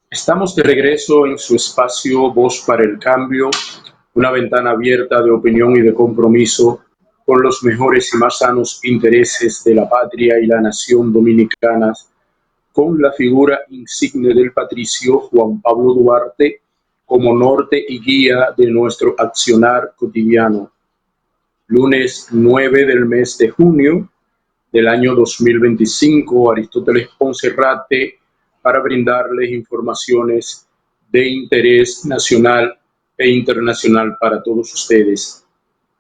Estamos de regreso en su espacio Voz para el Cambio, una ventana abierta de opinión y de compromiso con los mejores y más sanos intereses de la patria y la nación dominicanas, con la figura insigne del patricio Juan Pablo Duarte como norte y guía de nuestro accionar cotidiano. Lunes 9 del mes de junio del año 2025, Aristóteles Poncerrate, para brindarles informaciones de interés nacional e internacional para todos ustedes.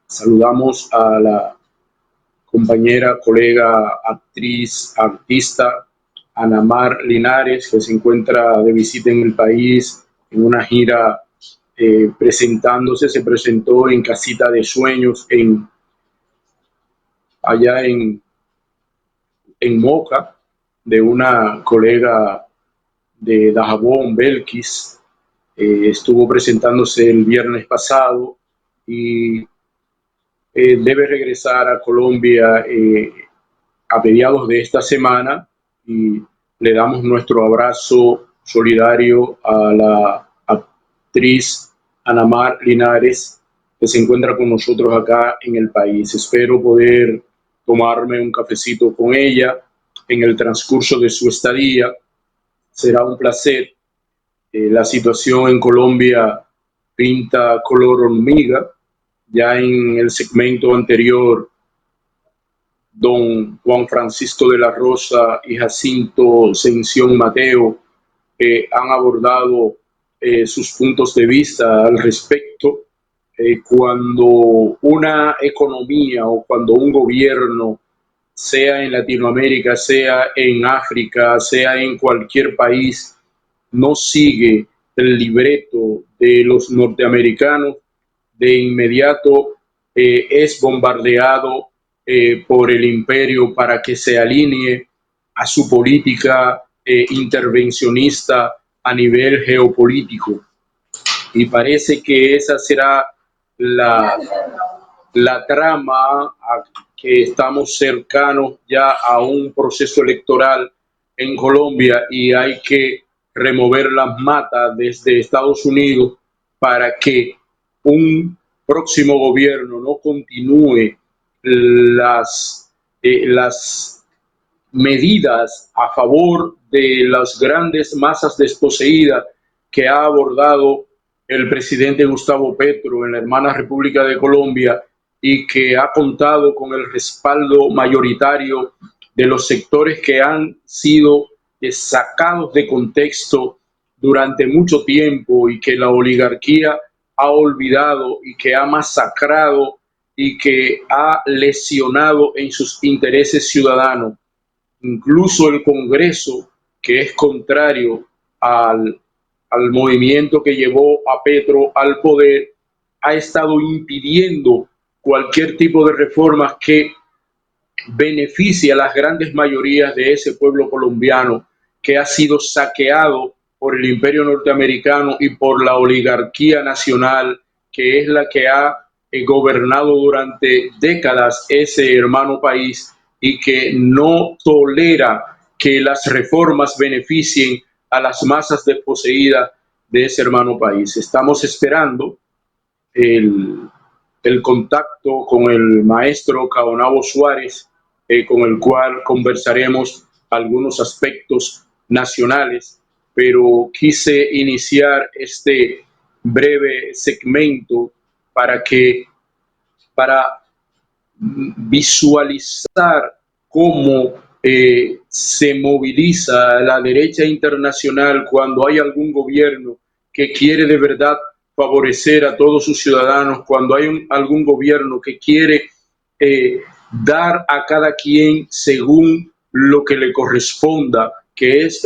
Saludamos a la compañera, colega, actriz, artista, Ana Mar Linares, que se encuentra de visita en el país, en una gira presentándose. Se presentó en Casita de Sueños, allá en Moca, de una colega de Dajabón, Belkis. Estuvo presentándose el viernes pasado y debe regresar a Colombia a mediados de esta semana, y le damos nuestro abrazo solidario a la actriz Ana Mar Linares, que se encuentra con nosotros acá en el país. Espero poder tomarme un cafecito con ella en el transcurso de su estadía. Será un placer. La situación en Colombia pinta color hormiga. Ya en el segmento anterior, don Juan Francisco de la Rosa y Jacinto Sención Mateo han abordado sus puntos de vista al respecto. Cuando una economía o cuando un gobierno, sea en Latinoamérica, sea en África, sea en cualquier país, no sigue el libreto de los norteamericanos, de inmediato es bombardeado por el imperio para que se alinee a su política intervencionista a nivel geopolítico. Y parece que esa será la trama, a que estamos cercanos ya a un proceso electoral en Colombia y hay que remover las matas desde Estados Unidos para que un próximo gobierno no continúe las medidas a favor de las grandes masas desposeídas que ha abordado el presidente Gustavo Petro en la hermana República de Colombia, y que ha contado con el respaldo mayoritario de los sectores que han sido sacados de contexto durante mucho tiempo y que la oligarquía ha olvidado y que ha masacrado y que ha lesionado en sus intereses ciudadanos. Incluso el Congreso, que es contrario al movimiento que llevó a Petro al poder, ha estado impidiendo cualquier tipo de reformas que beneficie a las grandes mayorías de ese pueblo colombiano que ha sido saqueado por el imperio norteamericano y por la oligarquía nacional, que es la que ha gobernado durante décadas ese hermano país y que no tolera que las reformas beneficien a las masas desposeídas de ese hermano país. Estamos esperando el contacto con el maestro Caonabo Suárez, con el cual conversaremos algunos aspectos nacionales, pero quise iniciar este breve segmento para visualizar cómo se moviliza la derecha internacional cuando hay algún gobierno que quiere de verdad favorecer a todos sus ciudadanos, cuando hay algún gobierno que quiere dar a cada quien según lo que le corresponda, que es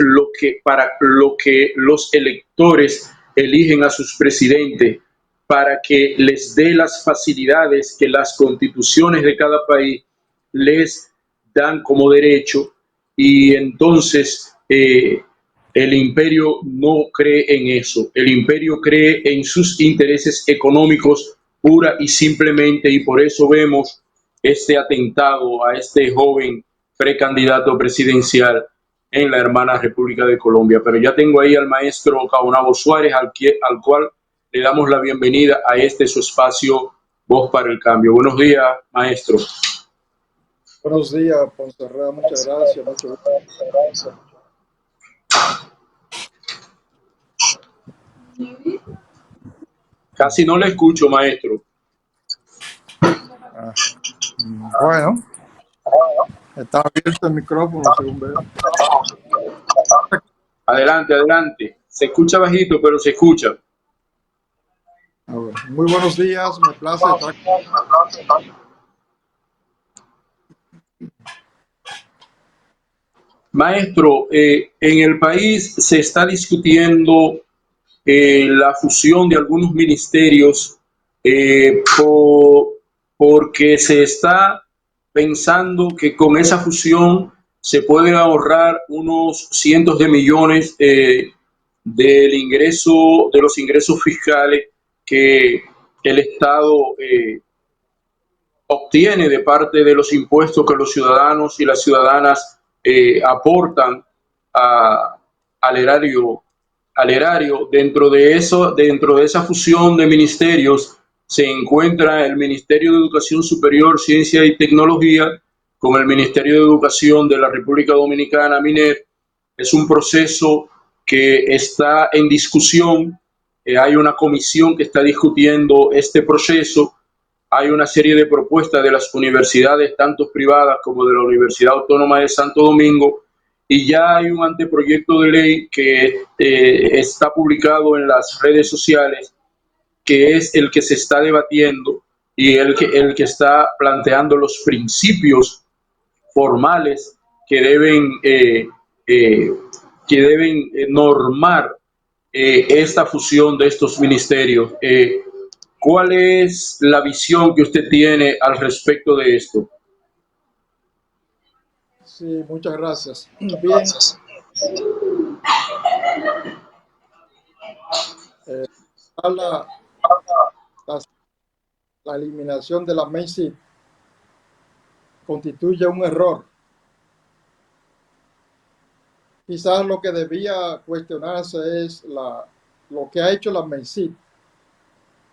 para lo que los electores eligen a sus presidentes, para que les dé las facilidades que las constituciones de cada país les dan como derecho. Y entonces el imperio no cree en eso. El imperio cree en sus intereses económicos pura y simplemente, y por eso vemos este atentado a este joven precandidato presidencial en la hermana República de Colombia. Pero ya tengo ahí al maestro Caonabo Suárez, al cual le damos la bienvenida a este su espacio Voz para el Cambio. Buenos días, maestro. Buenos días, Ponserrat, muchas gracias. Mucho gusto. Casi no le escucho, maestro. Bueno, está abierto el micrófono, según veo. Adelante, adelante. Se escucha bajito, pero se escucha. Muy buenos días, me place estar. Maestro, en el país se está discutiendo la fusión de algunos ministerios porque se está pensando que con esa fusión se pueden ahorrar unos cientos de millones del ingreso, de los ingresos fiscales que el Estado obtiene de parte de los impuestos que los ciudadanos y las ciudadanas aportan a, al erario. Dentro de eso, dentro de esa fusión de ministerios se encuentra el Ministerio de Educación Superior, Ciencia y Tecnología con el Ministerio de Educación de la República Dominicana, MINER. Es un proceso que está en discusión. Hay una comisión que está discutiendo este proceso. Hay una serie de propuestas de las universidades, tanto privadas como de la Universidad Autónoma de Santo Domingo, y ya hay un anteproyecto de ley que está publicado en las redes sociales, que es el que se está debatiendo y el que está planteando los principios formales eh, que deben normar esta fusión de estos ministerios. ¿Cuál es la visión que usted tiene al respecto de esto? Sí, muchas gracias. Bien, la, la, la eliminación de la MEISI constituye un error. Quizás lo que debía cuestionarse es lo que ha hecho la MEISI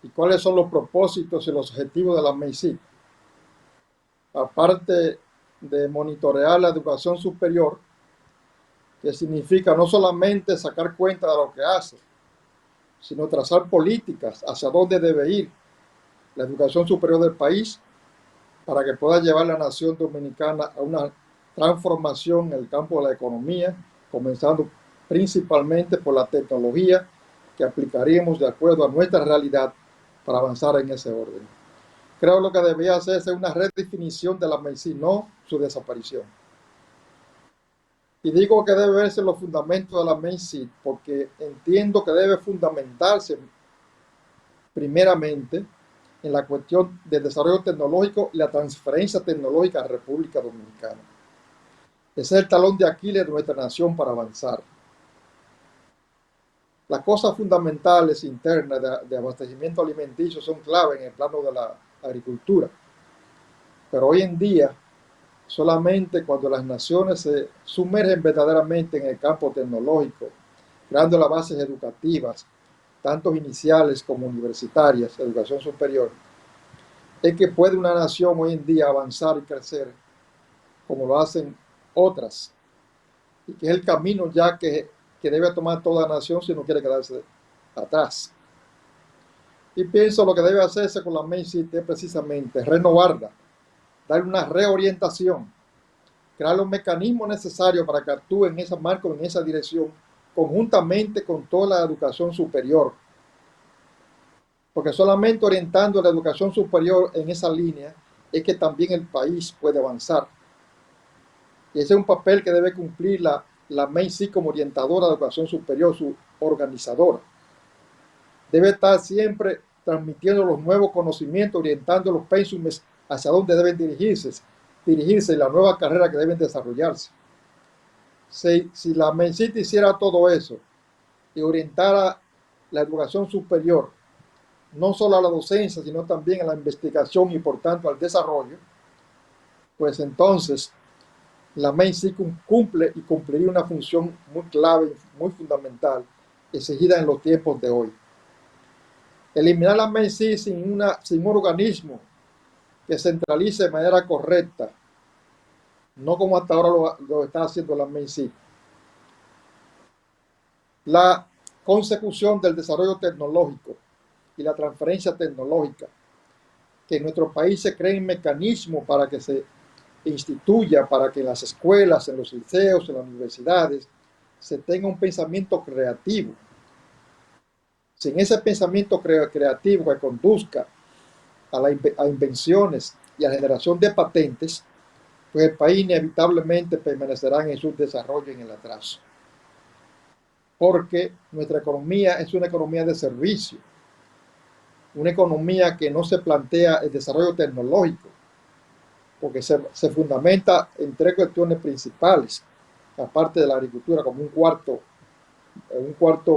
y cuáles son los propósitos y los objetivos de la MEISI. Aparte de monitorear la educación superior, que significa no solamente sacar cuenta de lo que hace, sino trazar políticas hacia dónde debe ir la educación superior del país para que pueda llevar a la nación dominicana a una transformación en el campo de la economía, comenzando principalmente por la tecnología que aplicaríamos de acuerdo a nuestra realidad para avanzar en ese orden. Creo que lo que debía hacerse es una redefinición de la MEISI, no su desaparición. Y digo que debe verse los fundamentos de la MEISI porque entiendo que debe fundamentarse primeramente en la cuestión del desarrollo tecnológico y la transferencia tecnológica a la República Dominicana. Ese es el talón de Aquiles de nuestra nación para avanzar. Las cosas fundamentales internas de abastecimiento alimenticio son clave en el plano de la agricultura. Pero hoy en día, solamente cuando las naciones se sumergen verdaderamente en el campo tecnológico, creando las bases educativas, tanto iniciales como universitarias, educación superior, es que puede una nación hoy en día avanzar y crecer como lo hacen otras, y que es el camino ya que debe tomar toda nación si no quiere quedarse atrás. Y pienso lo que debe hacerse con la MEISI es precisamente renovarla, darle una reorientación, crear los mecanismos necesarios para que actúe en ese marco, en esa dirección, conjuntamente con toda la educación superior. Porque solamente orientando la educación superior en esa línea es que también el país puede avanzar. Y ese es un papel que debe cumplir la MEISI como orientadora de educación superior, su organizadora. Debe estar siempre transmitiendo los nuevos conocimientos, orientando los pénsumes hacia dónde deben dirigirse y la nueva carrera que deben desarrollarse. Si la MEISI hiciera todo eso y orientara la educación superior, no solo a la docencia, sino también a la investigación y por tanto al desarrollo, pues entonces la MENSIC cumple y cumpliría una función muy clave, muy fundamental, exigida en los tiempos de hoy. Eliminar la MENSIC sin un organismo que centralice de manera correcta, no como hasta ahora lo está haciendo la MENSIC. La consecución del desarrollo tecnológico y la transferencia tecnológica, que en nuestro país se creen mecanismos para que se instituya, para que en las escuelas, en los liceos, en las universidades, se tenga un pensamiento creativo. Sin ese pensamiento creativo que conduzca a invenciones y a la generación de patentes, pues el país inevitablemente permanecerá en su desarrollo en el atraso. Porque nuestra economía es una economía de servicio, una economía que no se plantea el desarrollo tecnológico, porque se fundamenta en tres cuestiones principales, aparte de la agricultura, como un cuarto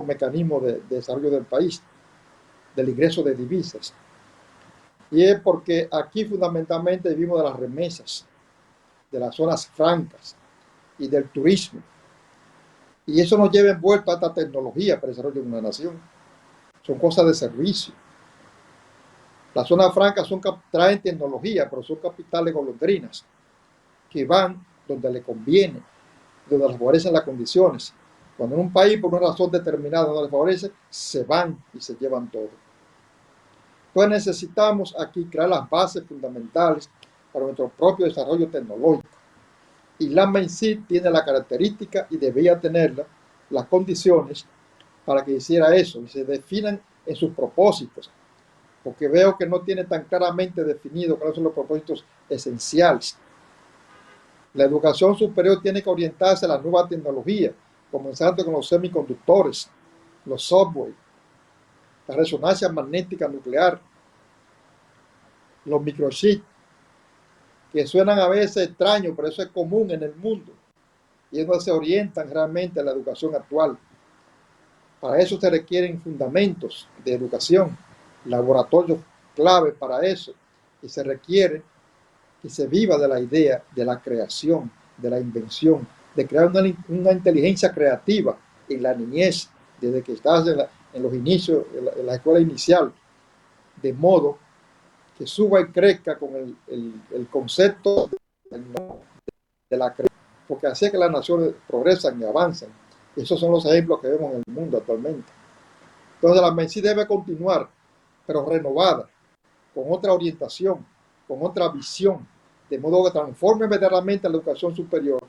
mecanismo de desarrollo del país, del ingreso de divisas. Y es porque aquí fundamentalmente vivimos de las remesas, de las zonas francas y del turismo. Y eso nos lleva envuelto a esta tecnología para el desarrollo de una nación. Son cosas de servicio. Las zonas francas traen tecnología, pero son capitales golondrinas que van donde le conviene, donde les favorecen las condiciones. Cuando en un país, por una razón determinada, no les favorece, se van y se llevan todo. Entonces necesitamos aquí crear las bases fundamentales para nuestro propio desarrollo tecnológico. Y la MENSIC tiene la característica y debía tenerla, las condiciones para que hiciera eso y se definan en sus propósitos, porque veo que no tiene tan claramente definido cuáles son los propósitos esenciales. La educación superior tiene que orientarse a la nueva tecnología, comenzando con los semiconductores, los software, la resonancia magnética nuclear, los microchips, que suenan a veces extraños, pero eso es común en el mundo. Y es donde se orientan realmente a la educación actual. Para eso se requieren fundamentos de educación, laboratorios clave para eso. Y se requiere que se viva de la idea de la creación, de la invención, de crear una inteligencia creativa en la niñez, desde que estás en los inicios, en la escuela inicial, de modo que suba y crezca con el concepto de la creación, porque así es que las naciones progresan y avanzan. Esos son los ejemplos que vemos en el mundo actualmente. Entonces la MENSIC debe continuar, pero renovada, con otra orientación, con otra visión, de modo que transforme verdaderamente la educación superior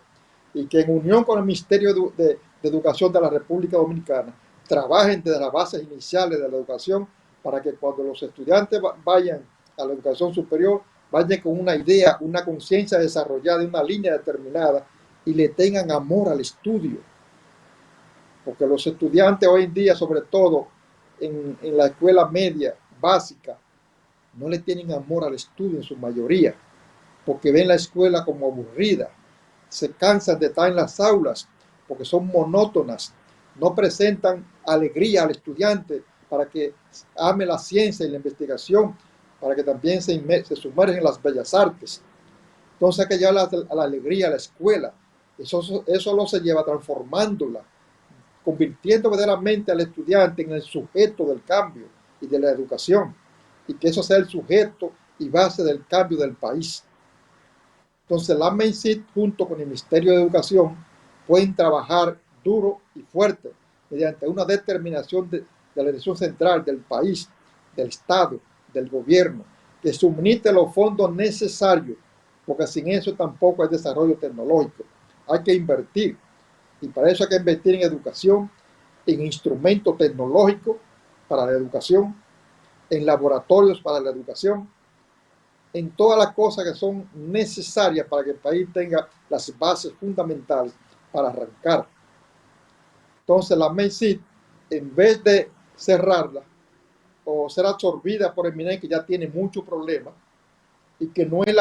y que en unión con el Ministerio de Educación de la República Dominicana trabajen desde las bases iniciales de la educación para que cuando los estudiantes vayan a la educación superior, vayan con una idea, una conciencia desarrollada, una línea determinada y le tengan amor al estudio. Porque los estudiantes hoy en día, sobre todo en la escuela media, básica, no le tienen amor al estudio en su mayoría, porque ven la escuela como aburrida, se cansan de estar en las aulas, porque son monótonas, no presentan alegría al estudiante para que ame la ciencia y la investigación, para que también se sumergen en las bellas artes. Entonces hay que llevar a la alegría a la escuela. Eso lo se lleva transformándola, convirtiendo verdaderamente al estudiante en el sujeto del cambio y de la educación, y que eso sea el sujeto y base del cambio del país. Entonces la MENSIC junto con el Ministerio de Educación pueden trabajar duro y fuerte mediante una determinación de la dirección central del país, del Estado, del gobierno, que suministre los fondos necesarios, porque sin eso tampoco hay desarrollo tecnológico. Hay que invertir, y para eso hay que invertir en educación, en instrumentos tecnológicos para la educación, en laboratorios para la educación, en todas las cosas que son necesarias para que el país tenga las bases fundamentales para arrancar. Entonces la MENSIC, en vez de cerrarla o ser absorbida por el MINED, que ya tiene muchos problemas y que no es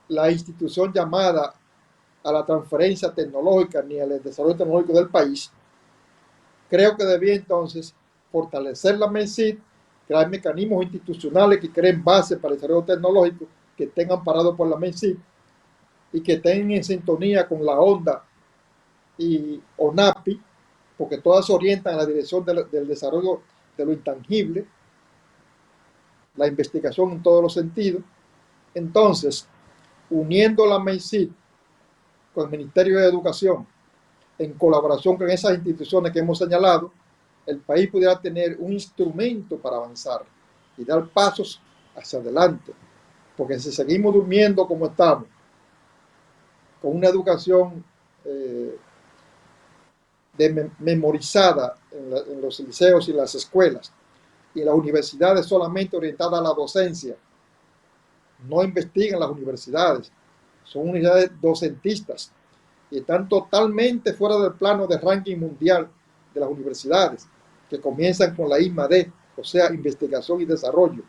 la institución llamada a la transferencia tecnológica ni al desarrollo tecnológico del país, creo que debía entonces fortalecer la MENSIC, crear mecanismos institucionales que creen bases para el desarrollo tecnológico que estén amparados por la MENSIC y que estén en sintonía con la ONDA y ONAPI, porque todas se orientan a la dirección del desarrollo de lo intangible, la investigación en todos los sentidos. Entonces, uniendo la MEICIT con el Ministerio de Educación, en colaboración con esas instituciones que hemos señalado, el país pudiera tener un instrumento para avanzar y dar pasos hacia adelante. Porque si seguimos durmiendo como estamos, con una educación memorizada en los liceos y las escuelas, y las universidades solamente orientadas a la docencia, no investigan las universidades, son unidades docentistas y están totalmente fuera del plano de ranking mundial de las universidades, que comienzan con la I+D, o sea, investigación y desarrollo.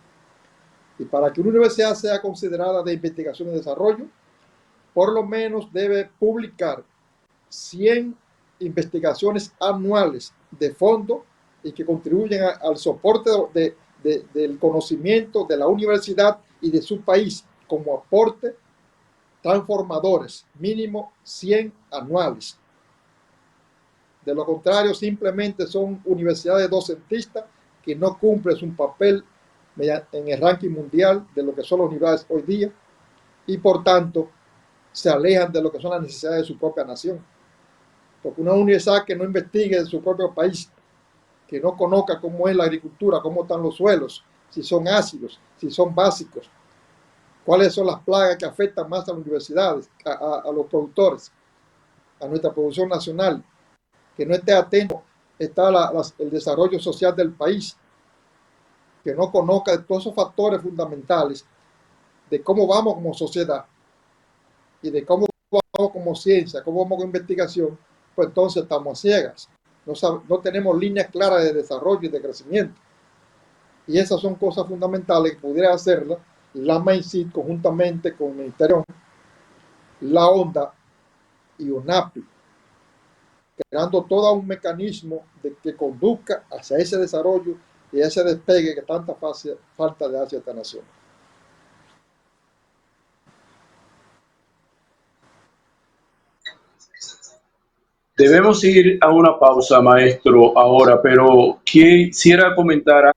Y para que una universidad sea considerada de investigación y desarrollo, por lo menos debe publicar 100 investigaciones anuales de fondo y que contribuyen al soporte del conocimiento de la universidad y de su país como aporte transformadores, mínimo 100 anuales. De lo contrario, simplemente son universidades docentistas que no cumplen su papel en el ranking mundial de lo que son las universidades hoy día y por tanto se alejan de lo que son las necesidades de su propia nación. Porque una universidad que no investigue en su propio país, que no conozca cómo es la agricultura, cómo están los suelos, si son ácidos, si son básicos, cuáles son las plagas que afectan más a las universidades, a los productores, a nuestra producción nacional, que no esté atento está el desarrollo social del país, que no conozca todos esos factores fundamentales de cómo vamos como sociedad y de cómo vamos como ciencia, cómo vamos con investigación, pues entonces estamos ciegas. No tenemos líneas claras de desarrollo y de crecimiento. Y esas son cosas fundamentales que pudiera hacerla la MEICIT conjuntamente con el Ministerio, la ONDA y UNAPI, creando todo un mecanismo que conduzca hacia ese desarrollo y ese despegue que tanta falta de hace esta nación. Debemos ir a una pausa, maestro, ahora, pero quisiera comentar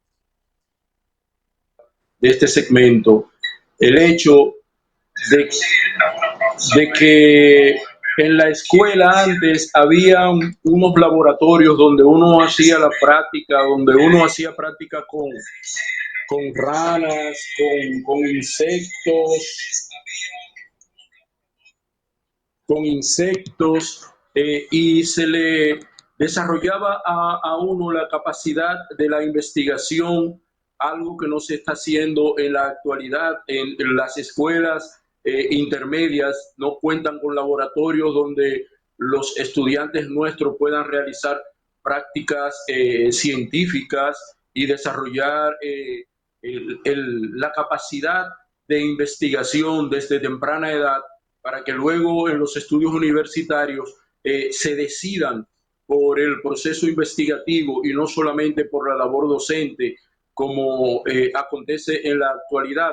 de este segmento el hecho de, de que en la escuela antes había unos laboratorios donde uno hacía la práctica, donde uno hacía práctica con ranas, con insectos, y se le desarrollaba a uno la capacidad de la investigación, algo que no se está haciendo en la actualidad. En las escuelas intermedias no cuentan con laboratorios donde los estudiantes nuestros puedan realizar prácticas científicas y desarrollar la capacidad de investigación desde temprana edad, para que luego en los estudios universitarios se decidan por el proceso investigativo y no solamente por la labor docente, como acontece en la actualidad.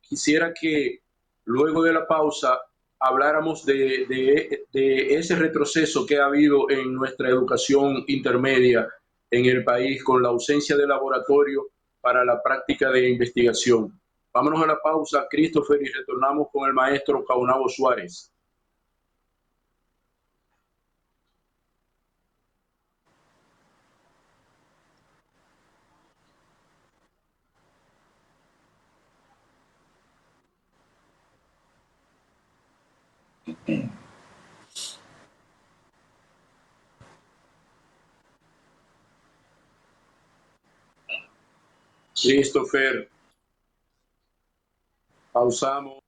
Quisiera que luego de la pausa habláramos de ese retroceso que ha habido en nuestra educación intermedia en el país con la ausencia de laboratorio para la práctica de investigación. Vámonos a la pausa, Christopher, y retornamos con el maestro Caunabo Suárez. Christopher, pausamos.